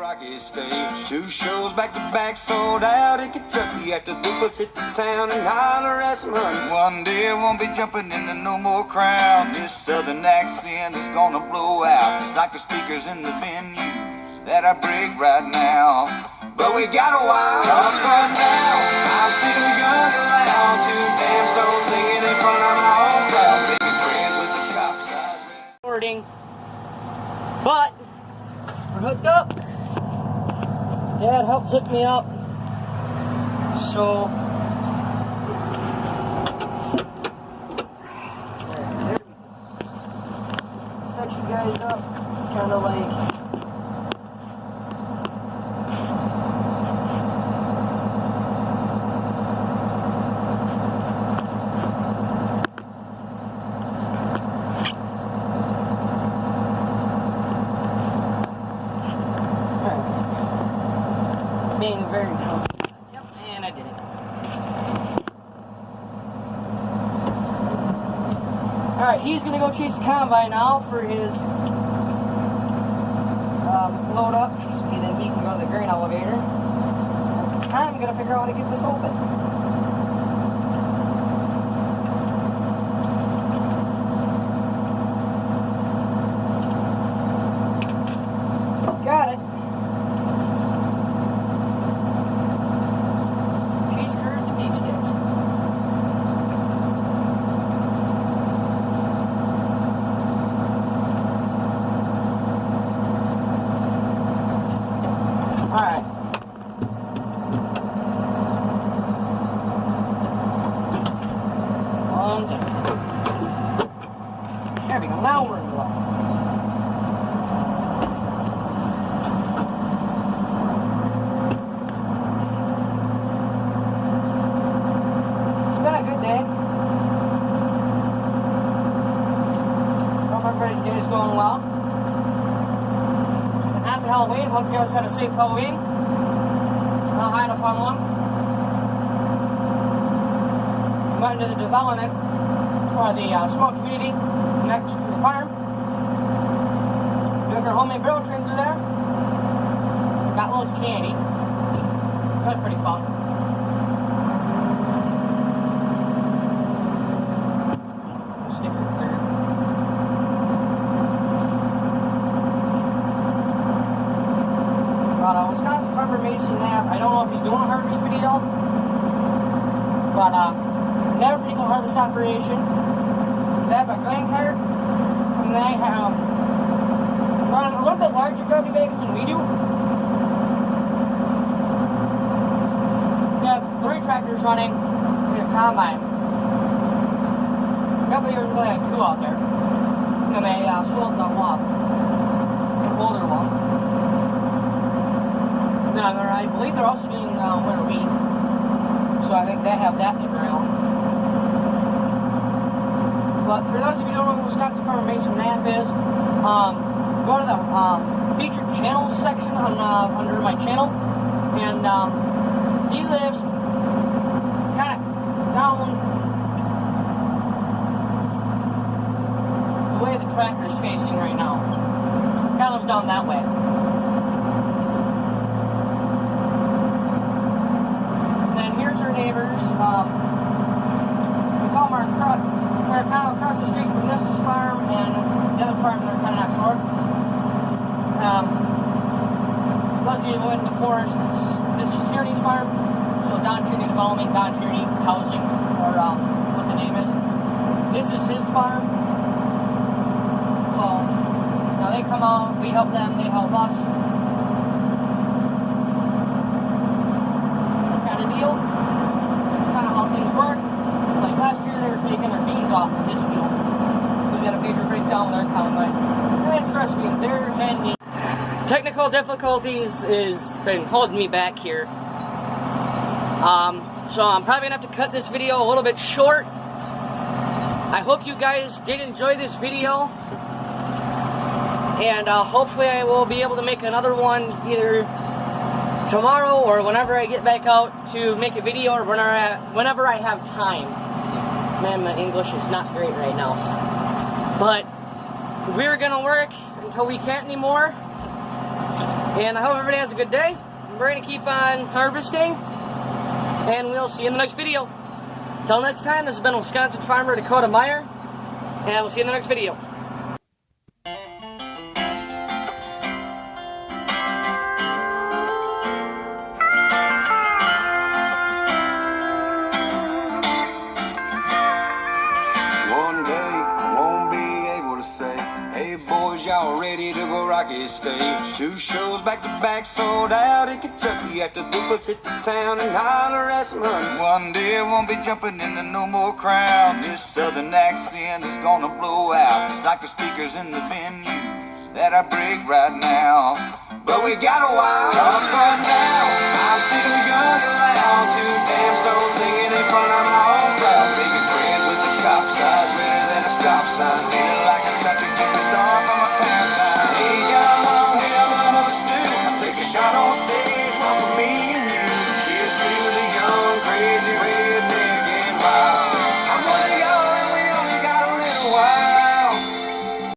Rocky stage. 2 shows back to back, sold out in Kentucky. After this, let's hit the town and holler at some honey. One day I won't be jumping into no more crowds. This southern accent is gonna blow out, just like the speakers in the venues that I break right now. But we got a while, cause for now I'm still young and loud. 2 damn stones singing in front of my own crowd. Making friends with the cops. Recording, but we're hooked up. Dad helped hook me up, so set you guys up, kind of like. Being very confident. Yep, and I did it. Alright, he's gonna go chase the combine now for his load up, so then he can go to the grain elevator. I'm gonna figure out how to get this open. Got it. Alright. One second. There we go. Now we're in love. It's been a good day. Hope everybody's day is going well. Happy Halloween. Hope you guys had a safe Halloween. I had a fun one. Went into the development, or the small community next to the farm. Took our homemade grill train through there. Got loads of candy. That was pretty fun. Sticker there. Wisconsin Farmer Mason Knapp. I don't know if he's doing a harvest video, but they have a pretty cool harvest operation. They have a grain cart, and they have run a little bit larger garbage bags than we do. They have 3 tractors running in a combine. A couple years ago they had 2 out there, and they sold the older one. I believe they're also doing winter wheat, so I think they have that in the ground. But for those of you who don't know who Wisconsin Farmer Mason Knapp is, go to the featured channels section on under my channel, and he lives kind of down the way the tractor is facing right now. Kind of lives down that way. Neighbors, we call them our we're kind of across the street from this farm and the other farm that are kind of next door. Those of you who went in the forest, this is Tierney's farm, so Don Tierney Development, Don Tierney Housing, or what the name is. This is his farm. So now they come out, we help them, they help us. Kind of deal. Things work. Like last year they were taking their beans off of this field. We had a major breakdown with our combine. And trust me, they're handy. Technical difficulties has been holding me back here. So I'm probably gonna have to cut this video a little bit short. I hope you guys did enjoy this video. And hopefully I will be able to make another one either tomorrow or whenever I get back out to make a video, or whenever I have time. Man, my English is not great right now. But we're gonna work until we can't anymore. And I hope everybody has a good day. We're going to keep on harvesting, and we'll see you in the next video. Till next time, this has been Wisconsin farmer Dakota Meyer, and we'll see you in the next video. One day I won't be able to say, hey boys, y'all ready to go Rocky State? 2 shows back to back sold out in Kentucky. After this, let's hit the town and holler at some honey. One day I won't be jumping into no more crowds. This southern accent is gonna blow out, just like the speakers in the venues that I break right now. But we got a while, cause for now I'm still young and loud, too damn stoned singing in front of my own crowd, making friends with the cop signs, redder than a stop sign, feeling like a country superstar from a pastime. Hey, got a long hair, love of the stew, I'll take a shot on stage.